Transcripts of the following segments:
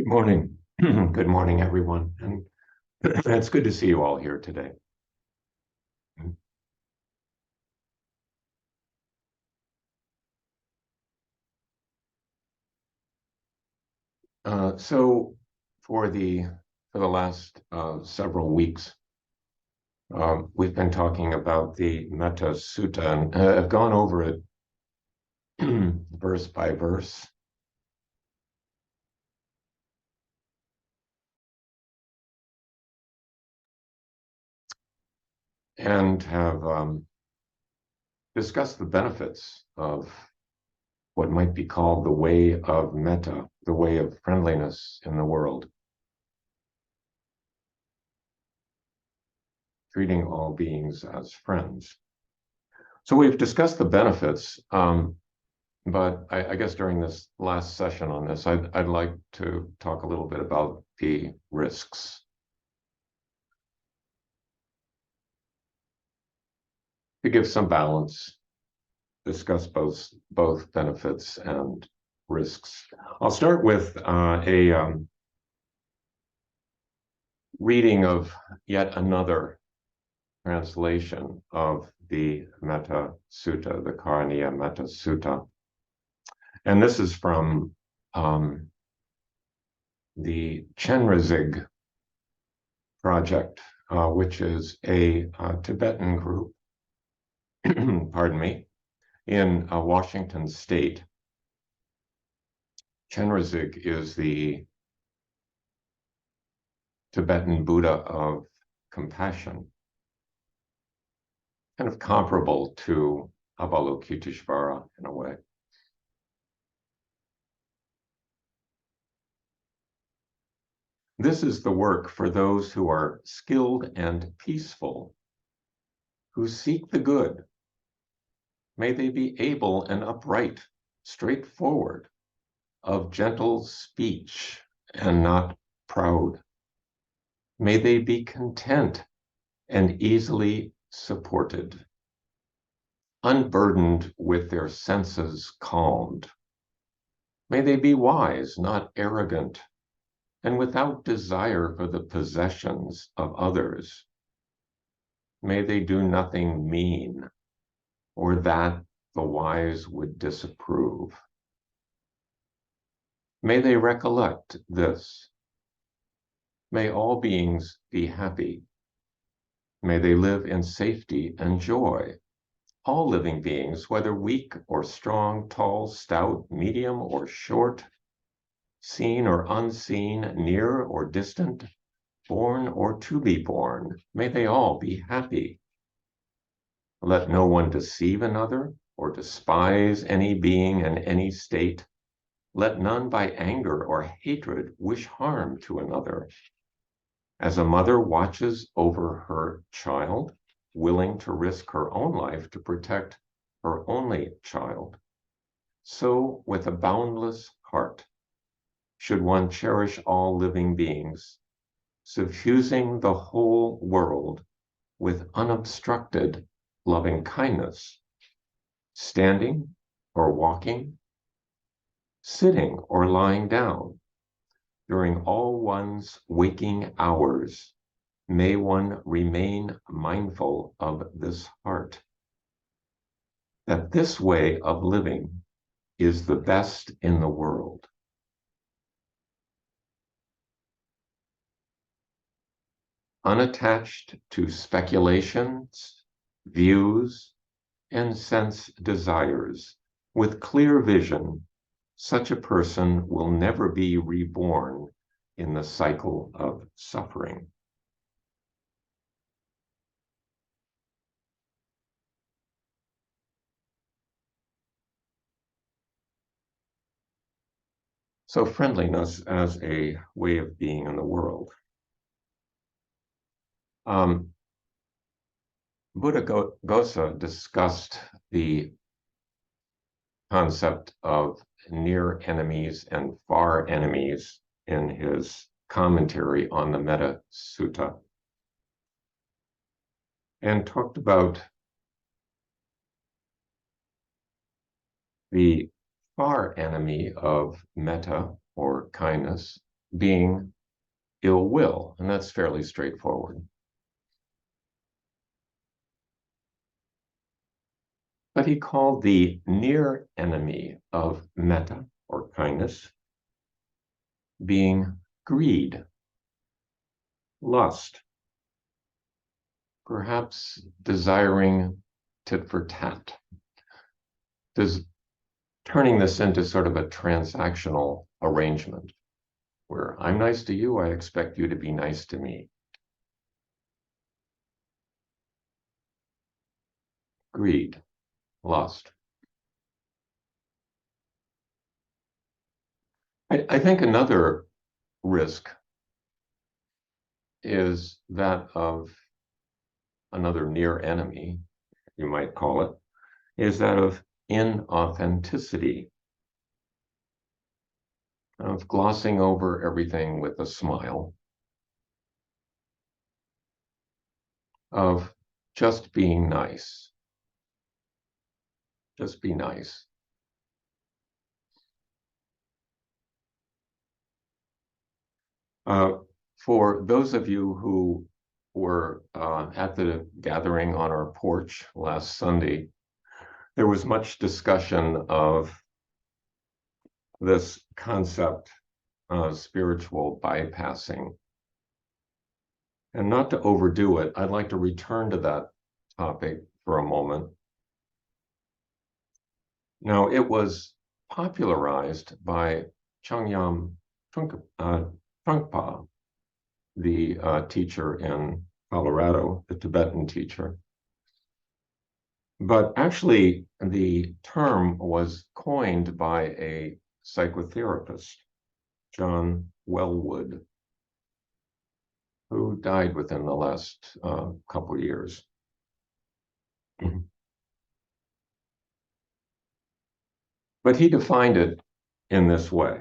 Good morning. Good morning, everyone. And it's good to see you all here today. So for the last several weeks, we've been talking about the Metta Sutta, and I've gone over it verse by verse. And have discussed the benefits of what might be called the way of metta, the way of friendliness in the world, treating all beings as friends. So we've discussed the benefits, but I guess during this last session on this, I'd like to talk a little bit about the risks. To give some balance, discuss both benefits and risks. I'll start with a reading of yet another translation of the Metta Sutta, the Karaniya Metta Sutta. And this is from the Chenrezig Project, which is a Tibetan group, pardon me, in Washington State. Chenrezig is the Tibetan Buddha of compassion, kind of comparable to Avalokiteshvara in a way. This is the work for those who are skilled and peaceful, who seek the good. May they be able and upright, straightforward, of gentle speech and not proud. May they be content and easily supported, unburdened with their senses calmed. May they be wise, not arrogant, and without desire for the possessions of others. May they do nothing mean, or that the wise would disapprove. May they recollect this. May all beings be happy. May they live in safety and joy. All living beings, whether weak or strong, tall, stout, medium or short, seen or unseen, near or distant, born or to be born, may they all be happy. Let no one deceive another or despise any being in any state. Let none by anger or hatred wish harm to another. As a mother watches over her child, willing to risk her own life to protect her only child, so with a boundless heart should one cherish all living beings, suffusing the whole world with unobstructed loving kindness, standing or walking, sitting or lying down, during all one's waking hours, may one remain mindful of this heart, that this way of living is the best in the world. Unattached to speculations, views, and sense desires, with clear vision, such a person will never be reborn in the cycle of suffering. So friendliness as a way of being in the world. Buddhaghosa discussed the concept of near enemies and far enemies in his commentary on the Metta Sutta, and talked about the far enemy of metta, or kindness, being ill will, and that's fairly straightforward. But he called the near enemy of metta, or kindness, being greed, lust, perhaps desiring tit for tat, turning this into sort of a transactional arrangement where I'm nice to you, I expect you to be nice to me. Greed, lust. I think another risk is that of another near enemy, you might call it, is that of inauthenticity, of glossing over everything with a smile, of just being nice. Just be nice. For those of you who were at the gathering on our porch last Sunday, there was much discussion of this concept of spiritual bypassing. And not to overdo it, I'd like to return to that topic for a moment. Now, it was popularized by Changyam Trungpa, the teacher in Colorado, the Tibetan teacher. But actually, the term was coined by a psychotherapist, John Wellwood, who died within the last couple of years. But he defined it in this way.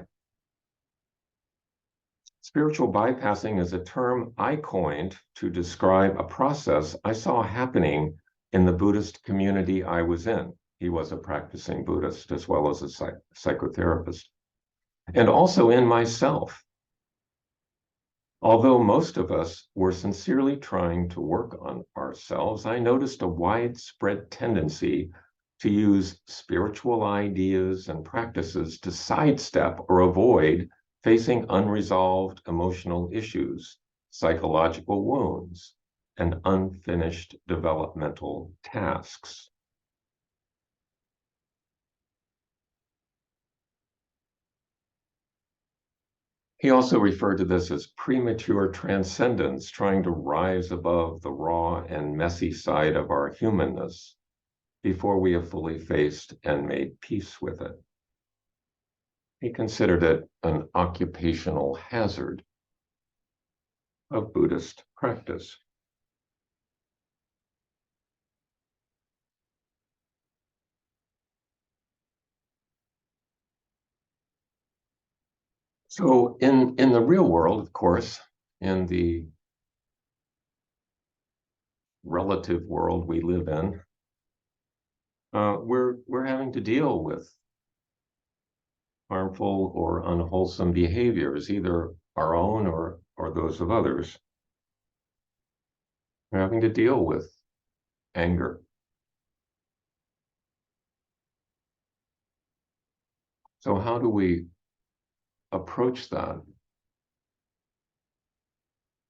Spiritual bypassing is a term I coined to describe a process I saw happening in the Buddhist community I was in. He was a practicing Buddhist as well as a psychotherapist, and also in myself. Although most of us were sincerely trying to work on ourselves, I noticed a widespread tendency to use spiritual ideas and practices to sidestep or avoid facing unresolved emotional issues, psychological wounds, and unfinished developmental tasks. He also referred to this as premature transcendence, trying to rise above the raw and messy side of our humanness before we have fully faced and made peace with it. He considered it an occupational hazard of Buddhist practice. So in the real world, of course, in the relative world we live in, we're having to deal with harmful or unwholesome behaviors, either our own or those of others. We're having to deal with anger. So how do we approach that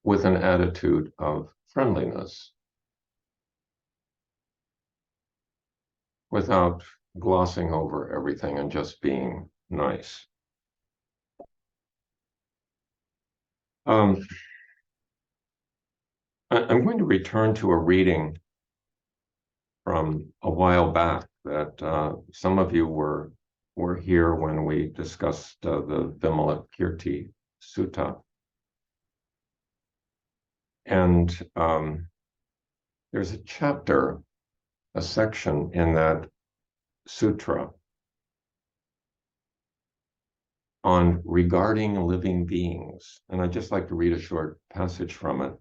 with an attitude of friendliness without glossing over everything and just being nice? I'm going to return to a reading from a while back that some of you were here when we discussed the Vimalakirti Sutta. And there's a chapter, a section in that sutra on regarding living beings. And I'd just like to read a short passage from it,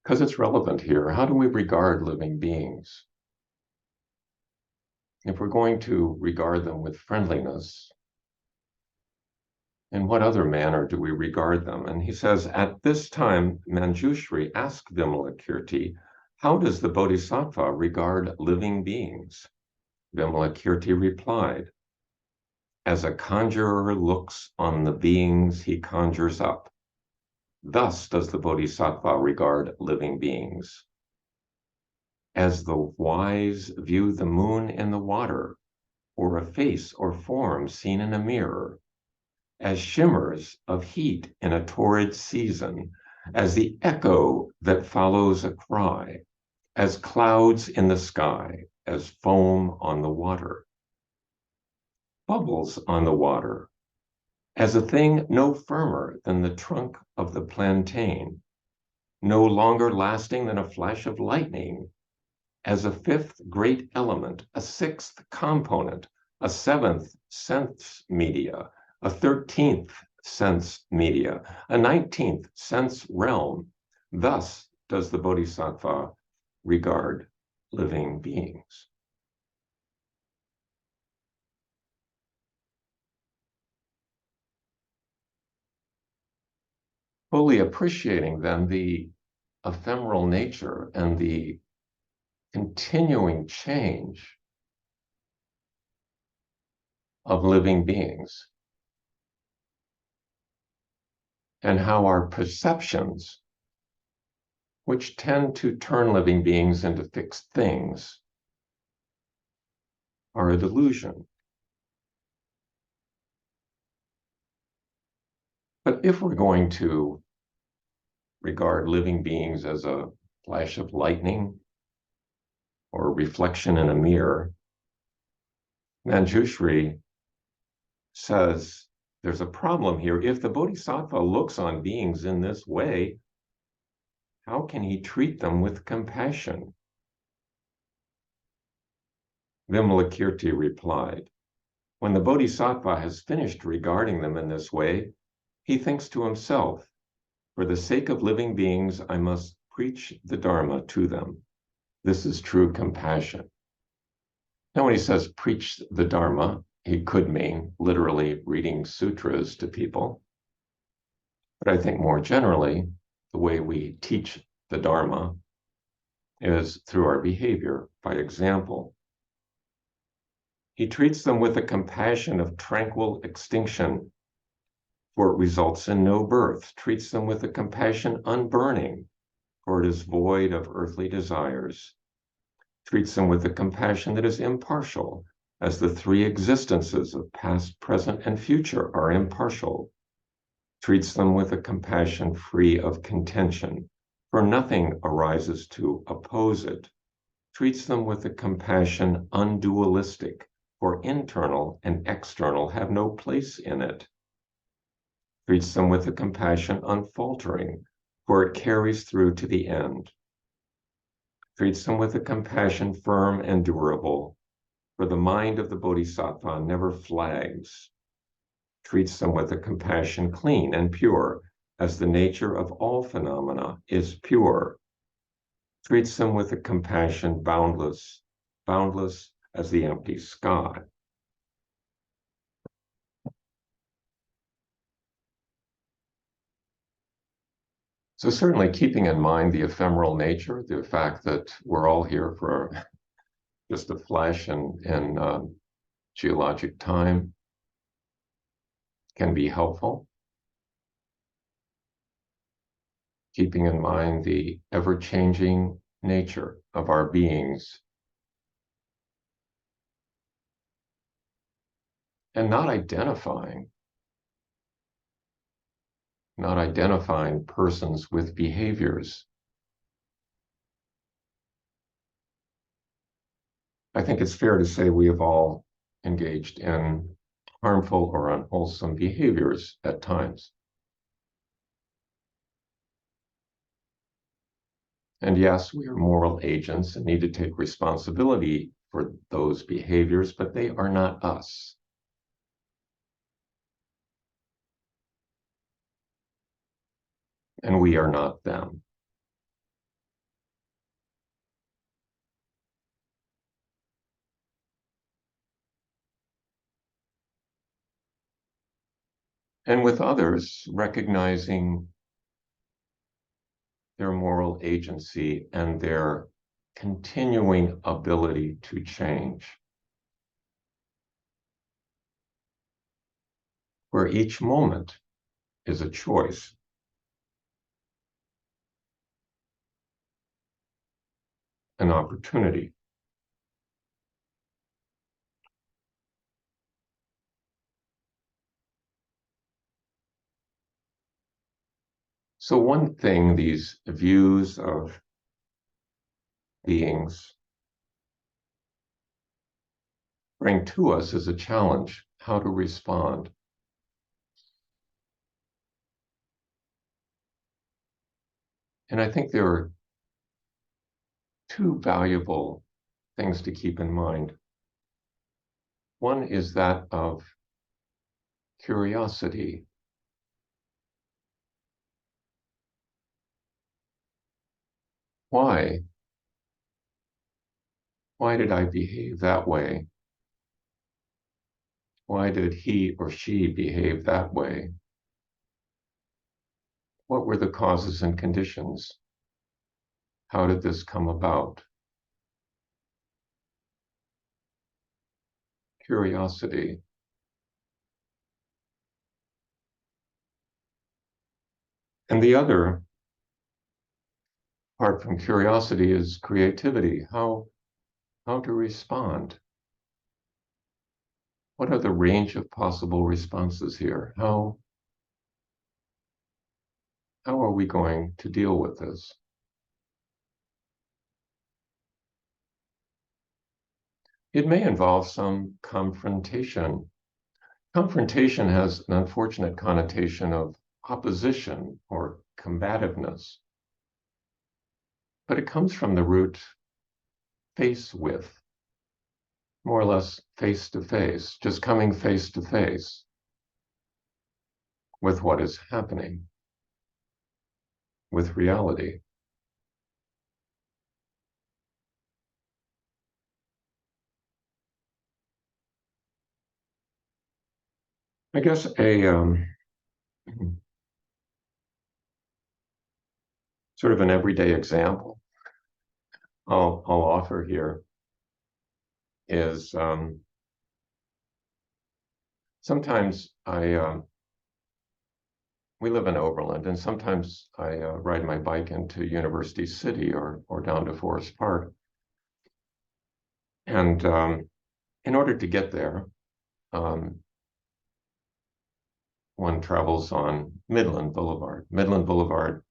because it's relevant here. How do we regard living beings? If we're going to regard them with friendliness In what other manner do we regard them? And he says, at this time, Manjushri asked Vimalakirti, how does the Bodhisattva regard living beings? Vimalakirti replied, as a conjurer looks on the beings he conjures up, thus does the Bodhisattva regard living beings. As the wise view the moon in the water, or a face or form seen in a mirror, as shimmers of heat in a torrid season, as the echo that follows a cry, as clouds in the sky, as foam on the water, bubbles on the water, as a thing no firmer than the trunk of the plantain, no longer lasting than a flash of lightning, as a fifth great element, a sixth component, a seventh sense media, a 13th sense media, a 19th sense realm. Thus does the Bodhisattva regard living beings. Fully appreciating then the ephemeral nature and the continuing change of living beings, and how our perceptions, which tend to turn living beings into fixed things, are a delusion. But if we're going to regard living beings as a flash of lightning or a reflection in a mirror, Manjushri says there's a problem here. If the Bodhisattva looks on beings in this way, how can he treat them with compassion? Vimalakirti replied, when the Bodhisattva has finished regarding them in this way, he thinks to himself, for the sake of living beings, I must preach the Dharma to them. This is true compassion. Now, when he says preach the Dharma, he could mean literally reading sutras to people. But I think more generally, the way we teach the Dharma is through our behavior, by example. He treats them with a compassion of tranquil extinction, for it results in no birth, treats them with a compassion unburning, for it is void of earthly desires, treats them with a compassion that is impartial, as the three existences of past, present, and future are impartial, treats them with a compassion free of contention, for nothing arises to oppose it, treats them with a compassion undualistic, for internal and external have no place in it, treats them with a compassion unfaltering, for it carries through to the end, treats them with a compassion firm and durable, for the mind of the Bodhisattva never flags, treats them with a compassion clean and pure, as the nature of all phenomena is pure, treats them with a compassion boundless, boundless as the empty sky. So certainly keeping in mind the ephemeral nature, the fact that we're all here for just a flash in geologic time can be helpful. Keeping in mind the ever-changing nature of our beings, and not identifying persons with behaviors. I think it's fair to say we have all engaged in harmful or unwholesome behaviors at times. And yes, we are moral agents and need to take responsibility for those behaviors, but they are not us. And we are not them. And with others, recognizing their moral agency and their continuing ability to change, where each moment is a choice. An opportunity. So one thing these views of beings bring to us is a challenge, how to respond. And I think there are two valuable things to keep in mind. One is that of curiosity. Why? Why did I behave that way? Why did he or she behave that way? What were the causes and conditions? How did this come about? Curiosity. And the other, apart from curiosity, is creativity. How to respond? What are the range of possible responses here? How are we going to deal with this? It may involve some confrontation. Confrontation has an unfortunate connotation of opposition or combativeness, but it comes from the root face with, more or less face to face, just coming face to face with what is happening, with reality. I guess a sort of an everyday example I'll offer here is sometimes we live in Overland, and sometimes I ride my bike into University City or down to Forest Park. And in order to get there, um, one travels on Midland Boulevard. Midland Boulevard,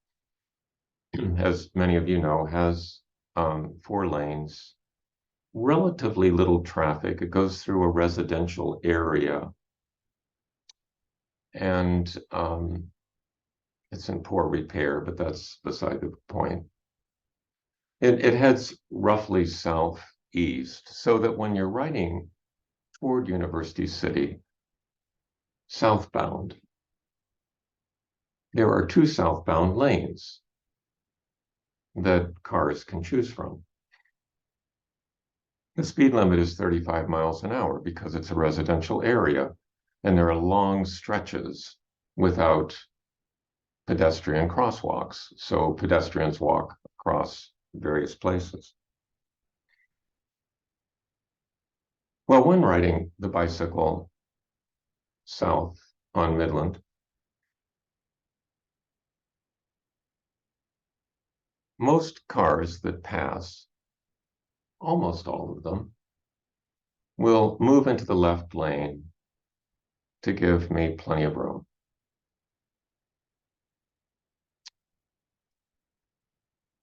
as many of you know, has 4 lanes, relatively little traffic. It goes through a residential area, and it's in poor repair, but that's beside the point. It heads roughly southeast, so that when you're riding toward University City, southbound, there are 2 southbound lanes that cars can choose from. The speed limit is 35 miles an hour because it's a residential area, and there are long stretches without pedestrian crosswalks, so pedestrians walk across various places. Well, when riding the bicycle south on Midland, most cars that pass, almost all of them, will move into the left lane to give me plenty of room.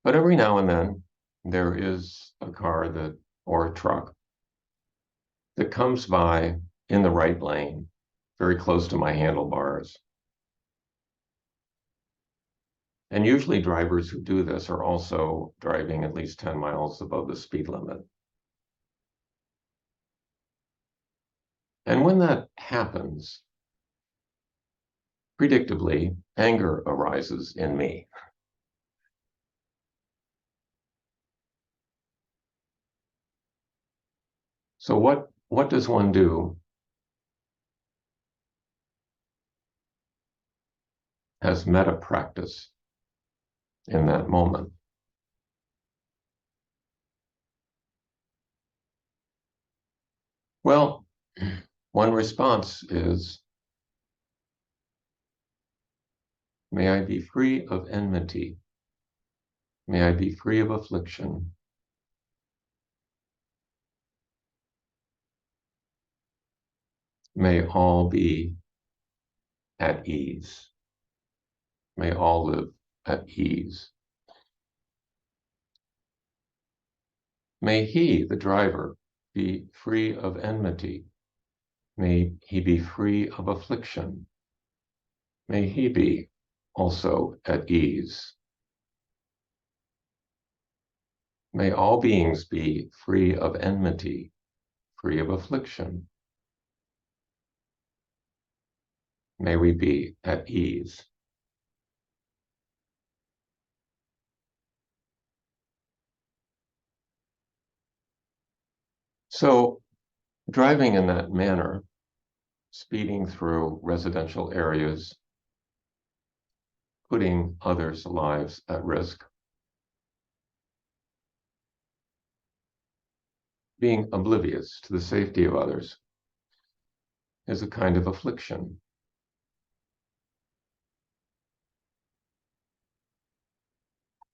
But every now and then, there is a car or a truck that comes by in the right lane, very close to my handlebars. And usually drivers who do this are also driving at least 10 miles above the speed limit. And when that happens, predictably, anger arises in me. So what does one do as metta practice in that moment? Well, one response is, may I be free of enmity. May I be free of affliction. May all be at ease. May all live at ease. May he, the driver, be free of enmity. May he be free of affliction. May he be also at ease. May all beings be free of enmity, free of affliction. May we be at ease. So, driving in that manner, speeding through residential areas, putting others' lives at risk, being oblivious to the safety of others, is a kind of affliction.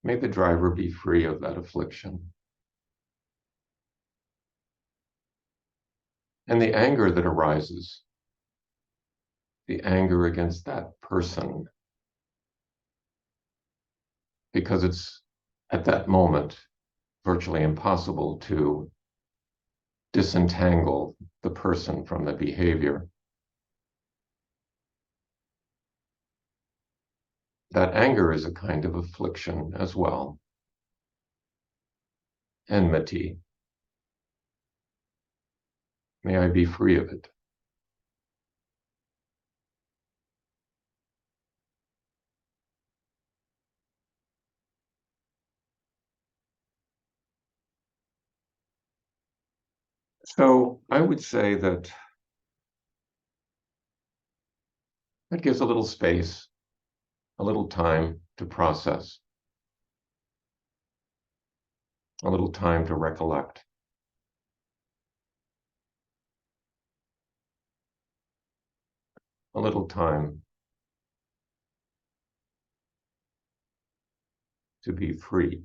May the driver be free of that affliction. And the anger that arises, the anger against that person, because it's at that moment virtually impossible to disentangle the person from the behavior. That anger is a kind of affliction as well. Enmity. May I be free of it. So I would say that that gives a little space, a little time to process, a little time to recollect. A little time to be free.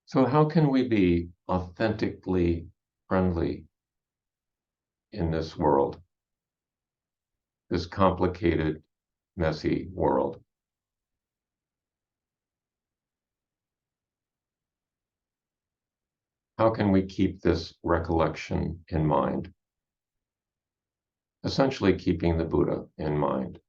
So how can we be authentically friendly in this world, this complicated, messy world? How can we keep this recollection in mind? Essentially keeping the Buddha in mind.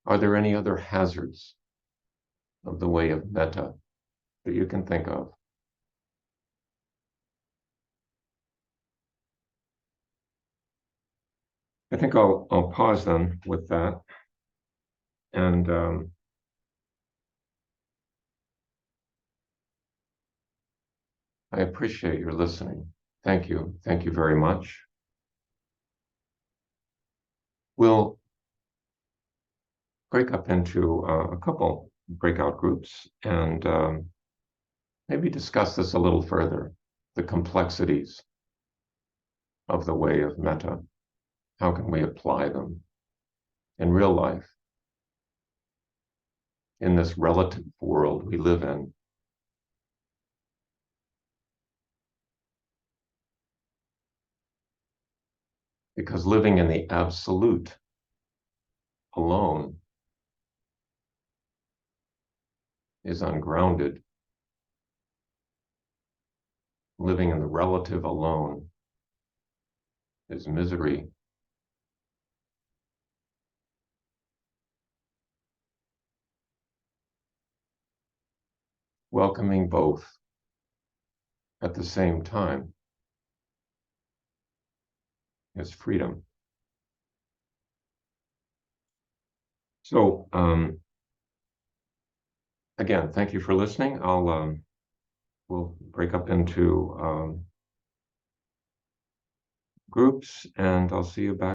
Are there any other hazards of the way of metta that you can think of? I think I'll pause then with that. And I appreciate your listening. Thank you. Thank you very much. We'll break up into a couple breakout groups and maybe discuss this a little further, the complexities of the way of metta. How can we apply them in real life, in this relative world we live in? Because living in the absolute alone is ungrounded. Living in the relative alone is misery. Welcoming both at the same time is freedom. So again, thank you for listening. We'll break up into groups, and I'll see you back.